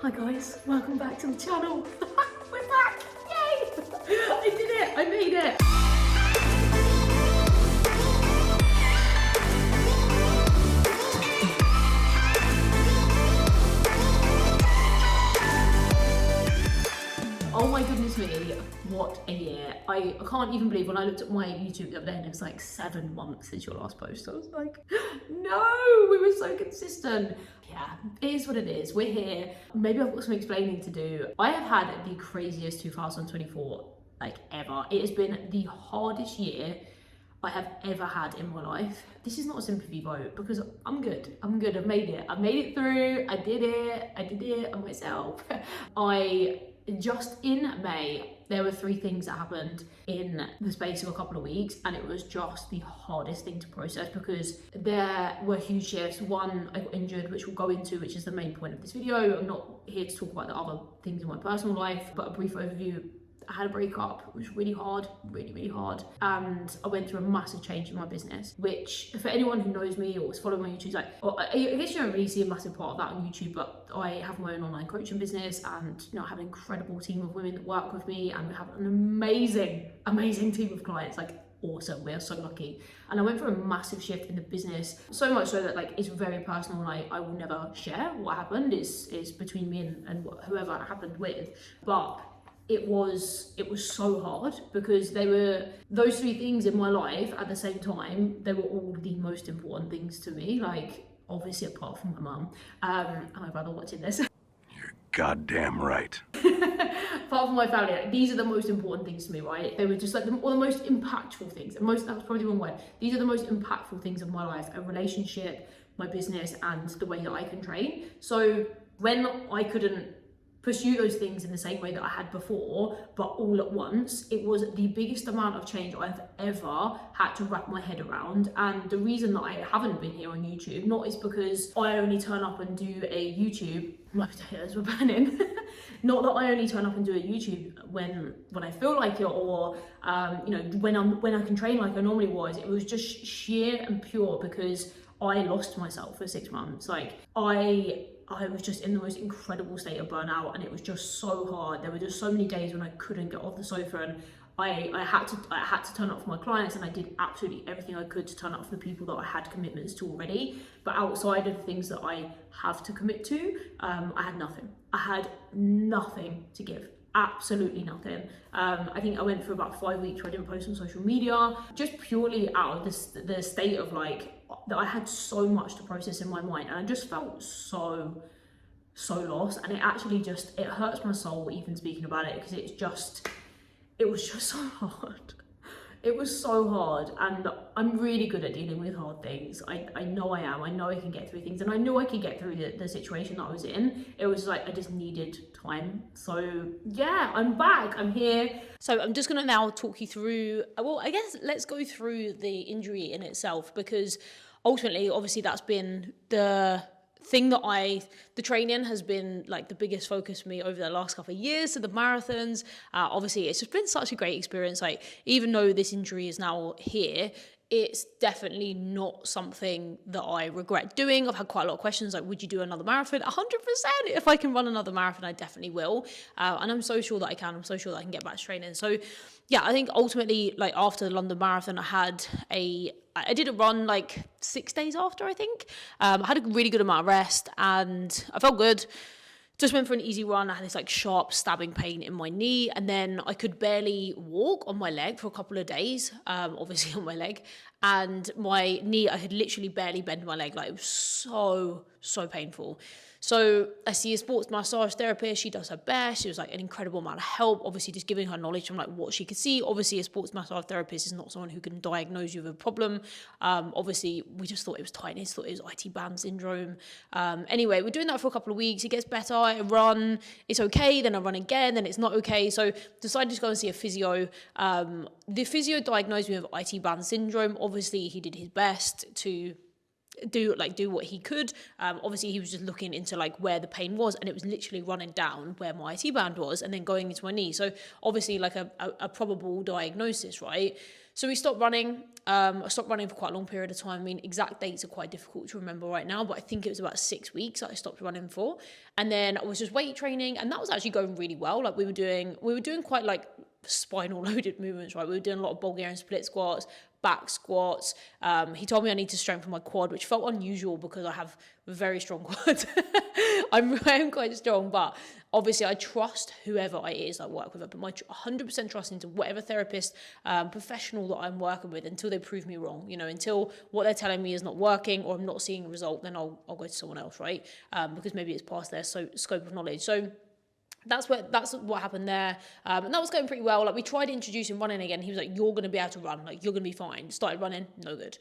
Hi guys, welcome back to the channel. We're back, yay! I did it, I made it. Oh my goodness me, what a year. I can't even believe when I looked at my YouTube the other day and it was like 7 months since your last post. I was like, no, we were so consistent. Yeah, it is what it is. We're here. Maybe I've got some explaining to do. I have had the craziest 2024 like ever. It has been the hardest year I have ever had in my life. This is not a sympathy vote because I'm good. I've made it. I made it through. I did it on myself. Just in May, there were 3 things that happened in the space of a couple of weeks, and it was just the hardest thing to process because there were huge shifts. One, I got injured, which we'll go into, which is the main point of this video. I'm not here to talk about the other things in my personal life, but a brief overview. I had a breakup. It was really hard, really hard. And I went through a massive change in my business, which for anyone who knows me or is following my YouTube, I guess you don't really see a massive part of that on YouTube, but I have my own online coaching business and I have an incredible team of women that work with me, and we have an amazing team of clients, awesome. We are so lucky. And I went through a massive shift in the business, so much so that it's very personal and I will never share what happened. It's between me and whoever it happened with. But it was so hard because they were those 3 things in my life at the same time. They were all the most important things to me, obviously apart from my mum and my brother watching this. You're goddamn right. Apart from my family, these are the most important things to me, right? They were just the most impactful things. That was probably the wrong word. These are the most impactful things of my life: a relationship, my business, and the way that I can train. So when I couldn't pursue those things in the same way that I had before, but all at once, it was the biggest amount of change I've ever had to wrap my head around. And the reason that I haven't been here on YouTube, not is because I only turn up and do a YouTube, my potatoes were burning, not that I only turn up and do a YouTube when I feel like it, or when I can train like I normally was. It was just sheer and pure because I lost myself for 6 months. I was just in the most incredible state of burnout, and it was just so hard. There were just so many days when I couldn't get off the sofa, and I had to turn up for my clients, and I did absolutely everything I could to turn up for the people that I had commitments to already. But outside of the things that I have to commit to, I had nothing. I had nothing to give. Absolutely nothing. I think I went for about 5 weeks where I didn't post on social media, just purely out of the state of that I had so much to process in my mind, and I just felt so lost. And it actually it hurts my soul even speaking about it, because it was just so hard. It was so hard, and I'm really good at dealing with hard things. I know I am. I know I can get through things, and I knew I could get through the situation that I was in. It was I just needed time. So yeah, I'm back. I'm here. So I'm just going to now talk you through, well, I guess let's go through the injury in itself, because ultimately, obviously, that's been the thing that the training has been the biggest focus for me over the last couple of years. So the marathons, obviously it's just been such a great experience. Even though this injury is now here, it's definitely not something that I regret doing. I've had quite a lot of questions would you do another marathon? 100%. If I can run another marathon, I definitely will. And I'm so sure that I can. I'm so sure that I can get back to training. So yeah, I think ultimately, after the London Marathon, I did a run 6 days after, I think. I had a really good amount of rest and I felt good. Just went for an easy run. I had this sharp stabbing pain in my knee, and then I could barely walk on my leg for a couple of days, obviously on my leg. And my knee, I could literally barely bend my leg. It was so painful. So I see a sports massage therapist. She does her best. She was an incredible amount of help, obviously just giving her knowledge from what she could see. Obviously a sports massage therapist is not someone who can diagnose you with a problem. Obviously we just thought it was tiny. Thought it was IT band syndrome. Anyway, we're doing that for a couple of weeks. It gets better. I run. It's okay. Then I run again. Then it's not okay. So decided to go and see a physio. The physio diagnosed me with IT band syndrome. Obviously he did his best to do what he could. Obviously he was just looking into where the pain was, and it was literally running down where my IT band was and then going into my knee. So obviously a probable diagnosis, right? So we stopped running. I stopped running for quite a long period of time. I mean, exact dates are quite difficult to remember right now, but I think it was about 6 weeks that I stopped running for. And then I was just weight training, and that was actually going really well. Like we were doing quite like spinal loaded movements, right? We were doing a lot of Bulgarian split squats, back squats. He told me I need to strengthen my quad, which felt unusual because I have very strong quads. I am quite strong, but obviously I trust whoever it is I work with. I put my 100% trust into whatever therapist, professional that I'm working with until they prove me wrong. You know, until what they're telling me is not working or I'm not seeing a result, then I'll go to someone else, right? Because maybe it's past their scope of knowledge. So that's what happened there. And that was going pretty well. Like we tried introducing running again. He was like, you're going to be able to run. Like you're going to be fine. Started running. No good.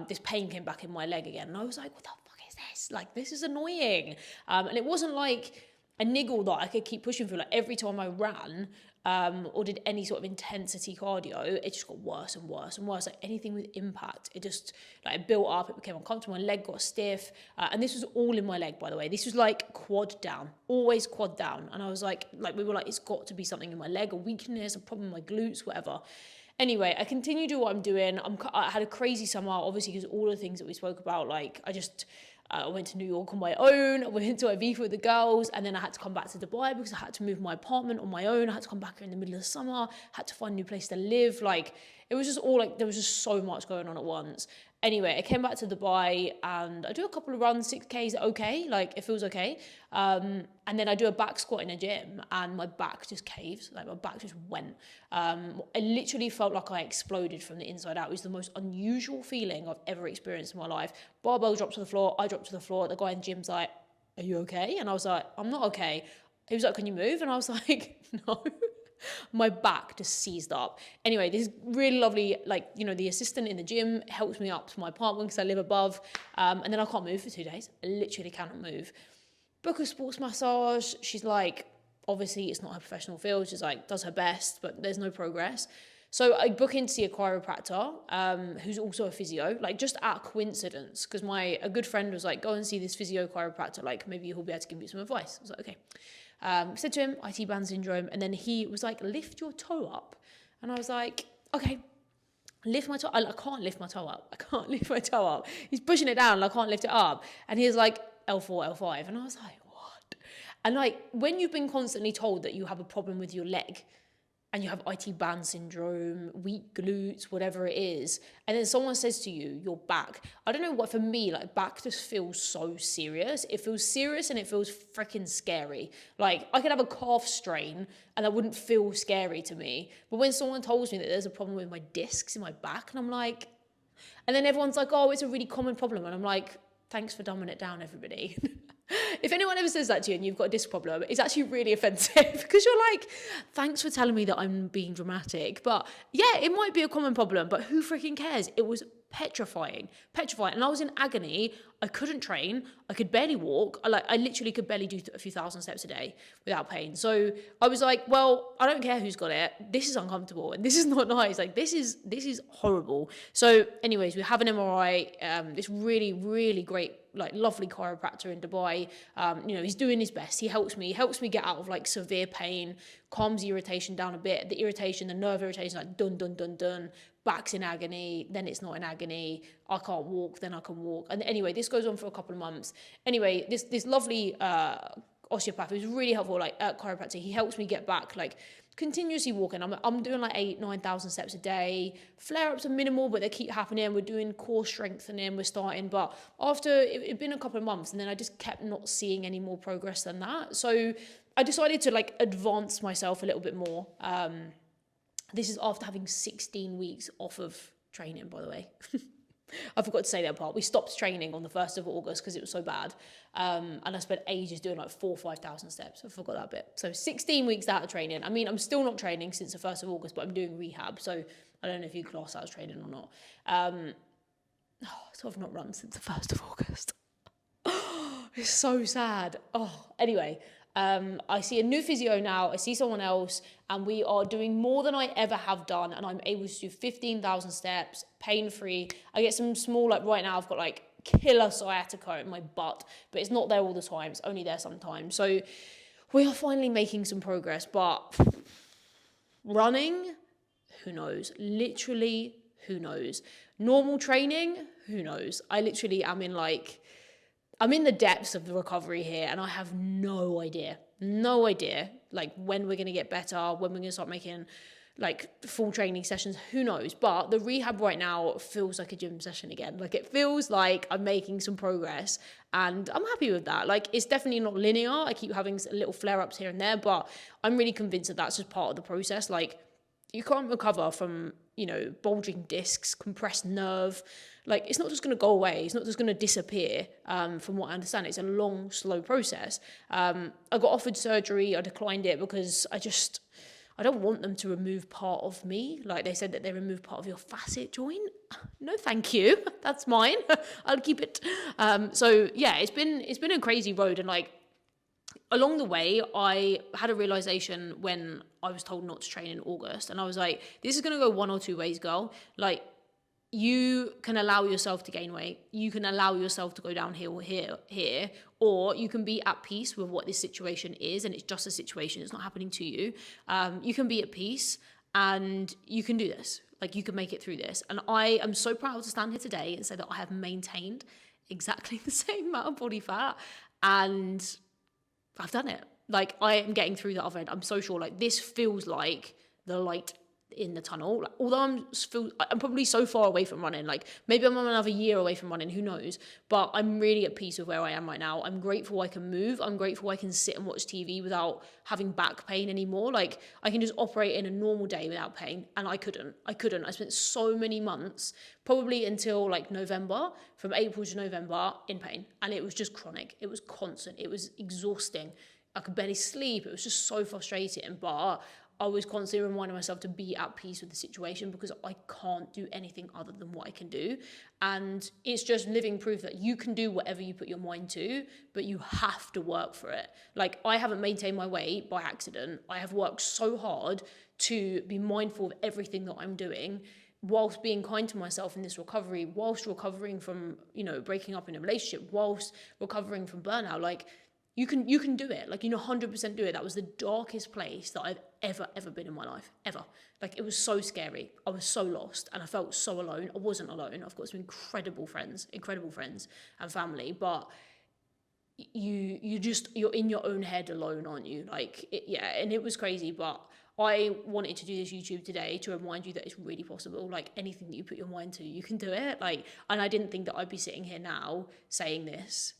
This pain came back in my leg again. And I was like, what the fuck is this? Like, this is annoying. And it wasn't like a niggle that I could keep pushing through. Like every time I ran, or did any sort of intensity cardio, it just got worse and worse and worse. Like anything with impact, it just like it built up, it became uncomfortable, my leg got stiff. And this was all in my leg, by the way. This was like quad down, always quad down. And I was like we were like, it's got to be something in my leg, a weakness, a problem in my glutes, whatever. Anyway, I continue to do what I'm doing. I had a crazy summer, obviously, because all the things that we spoke about, like I went to New York on my own, I went to Ibiza with the girls, and then I had to come back to Dubai because I had to move my apartment on my own. I had to come back here in the middle of the summer, had to find a new place to live. Like, it was just all like, there was just so much going on at once. Anyway, I came back to Dubai and I do a couple of runs, 6Ks, okay, like it feels okay. And then I do a back squat in a gym and my back just caves, like my back just went. I literally felt like I exploded from the inside out. It was the most unusual feeling I've ever experienced in my life. Barbell dropped to the floor, I dropped to the floor. The guy in the gym's like, are you okay? And I was like, I'm not okay. He was like, can you move? And I was like, no. My back just seized up. Anyway, this really lovely, like, you know, the assistant in the gym helps me up to my apartment because I live above. And then I can't move for 2 days. I literally cannot move. Book a sports massage. She's like, obviously it's not her professional field. She's like, does her best, but there's no progress. So I book in to see a chiropractor, who's also a physio, like just out of coincidence, because a good friend was like, go and see this physio chiropractor, like maybe he'll be able to give you some advice. I was like, okay. Said to him, IT band syndrome, and then he was like, lift your toe up. And I was like, okay, lift my toe. I can't lift my toe up. I can't lift my toe up. He's pushing it down and I can't lift it up. And he was like, L4, L5. And I was like, what? And like, when you've been constantly told that you have a problem with your leg, and you have IT band syndrome, weak glutes, whatever it is, and then someone says to you, your back, I don't know what, for me, like back just feels so serious. It feels serious and it feels freaking scary. Like I could have a calf strain and that wouldn't feel scary to me. But when someone tells me that there's a problem with my discs in my back, and I'm like, and then everyone's like, oh, it's a really common problem. And I'm like, thanks for dumbing it down, everybody. If anyone ever says that to you and you've got a disc problem, it's actually really offensive because you're like, thanks for telling me that I'm being dramatic. But yeah, it might be a common problem, but who freaking cares? It was petrifying. And I was in agony. I couldn't train. I could barely walk. I literally could barely do a few thousand steps a day without pain. So I was like, well, I don't care who's got it. This is uncomfortable and this is not nice. Like this is horrible. So anyways, we have an MRI, this really, really great, like lovely chiropractor in Dubai. You know, he's doing his best. He helps me get out of like severe pain, calms the irritation down a bit. The nerve irritation, like dun, dun, dun, dun. Back's in agony, then it's not in agony. I can't walk, then I can walk. And anyway, this goes on for a couple of months. Anyway, this lovely osteopath who's really helpful, like chiropractor, he helps me get back, like continuously walking. I'm doing like 8,000-9,000 steps a day. Flare-ups are minimal, but they keep happening. We're doing core strengthening, we're starting. But after it'd been a couple of months, and then I just kept not seeing any more progress than that. So I decided to like advance myself a little bit more. This is after having 16 weeks off of training, by the way. I forgot to say that part. We stopped training on the 1st of August because it was so bad. And I spent ages doing like 4,000 or 5,000 steps. I forgot that bit. So 16 weeks out of training. I mean, I'm still not training since the 1st of August, but I'm doing rehab. So I don't know if you class that as training or not. So I've not run since the 1st of August. It's so sad. Anyway. I see a new physio now, I see someone else, and we are doing more than I ever have done, and I'm able to do 15,000 steps, pain-free. I get some small, like right now I've got like killer sciatica in my butt, but it's not there all the time, it's only there sometimes. So we are finally making some progress, but running, Who knows? Literally, who knows? Normal training? Who knows? I literally am I'm in the depths of the recovery here, and I have no idea, like when we're going to get better, when we're going to start making like full training sessions, who knows? But the rehab right now feels like a gym session again. Like, it feels like I'm making some progress, and I'm happy with that. Like, it's definitely not linear. I keep having little flare-ups here and there, but I'm really convinced that that's just part of the process. Like, you can't recover from, bulging discs, compressed nerve. Like, it's not just going to go away. It's not just going to disappear. From what I understand, it's a long, slow process. I got offered surgery. I declined it because I don't want them to remove part of me. Like, they said that they remove part of your facet joint. No, thank you. That's mine. I'll keep it. So yeah, it's been a crazy road. And like, along the way, I had a realization when I was told not to train in August. And I was like, this is going to go one or two ways, girl. Like, you can allow yourself to gain weight. You can allow yourself to go downhill here, or you can be at peace with what this situation is, and it's just a situation. It's not happening to you. You can be at peace, and you can do this. Like, you can make it through this. And I am so proud to stand here today and say that I have maintained exactly the same amount of body fat, and I've done it. Like, I am getting through the other end. I'm so sure. Like, this feels like the light in the tunnel. Like, although I'm probably so far away from running. Like, maybe I'm another year away from running. Who knows? But I'm really at peace with where I am right now. I'm grateful I can move. I'm grateful I can sit and watch TV without having back pain anymore. Like, I can just operate in a normal day without pain. And I couldn't. I spent so many months, probably until like November, from April to November, in pain. And it was just chronic. It was constant. It was exhausting. I could barely sleep. It was just so frustrating. But I was constantly reminding myself to be at peace with the situation, because I can't do anything other than what I can do. And it's just living proof that you can do whatever you put your mind to, but you have to work for it. Like, I haven't maintained my weight by accident. I have worked so hard to be mindful of everything that I'm doing, whilst being kind to myself in this recovery, whilst recovering from, breaking up in a relationship, whilst recovering from burnout. Like, you can do it. Like, 100% do it. That was the darkest place that I've ever been in my life, ever. Like, it was so scary. I was so lost, and I felt so alone. I wasn't alone. I've got some incredible friends and family, but you're in your own head alone, aren't you? Like, and it was crazy, but I wanted to do this YouTube today to remind you that it's really possible. Like, anything that you put your mind to, you can do it. Like, and I didn't think that I'd be sitting here now saying this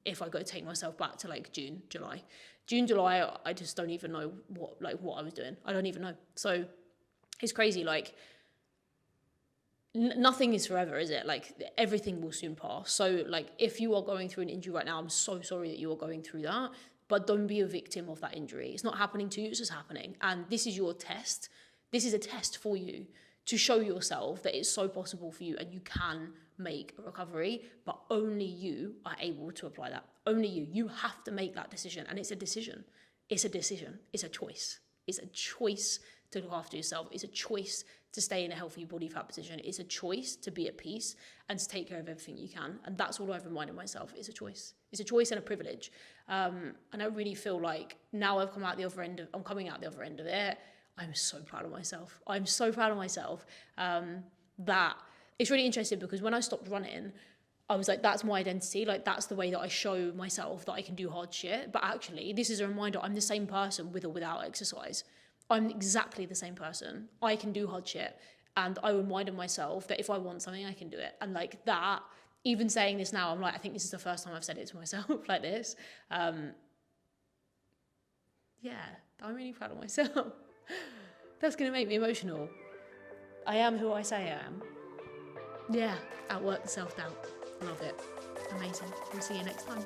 if I go take myself back to like June, July, I just don't even know what I was doing. I don't even know. So it's crazy. Like, nothing is forever, is it? Like, everything will soon pass. So like, if you are going through an injury right now, I'm so sorry that you are going through that, but don't be a victim of that injury. It's not happening to you, it's just happening. And this is your test. This is a test for you to show yourself that it's so possible for you, and you can make a recovery, but only you are able to apply that. Only you have to make that decision. And it's a decision. It's a choice. It's a choice to look after yourself. It's a choice to stay in a healthy body fat position. It's a choice to be at peace and to take care of everything you can. And that's all I've reminded myself. It's a choice. It's a choice and a privilege. And I really feel like now I'm coming out the other end of it. I'm so proud of myself. That it's really interesting, because when I stopped running, I was like, that's my identity. Like, that's the way that I show myself that I can do hard shit. But actually, this is a reminder, I'm the same person with or without exercise. I'm exactly the same person. I can do hard shit. And I reminded myself that if I want something, I can do it. And like that, even saying this now, I'm like, I think this is the first time I've said it to myself like this. Yeah, I'm really proud of myself. That's going to make me emotional. I am who I say I am. Yeah, outwork the self-doubt. Love it. Amazing. We'll see you next time.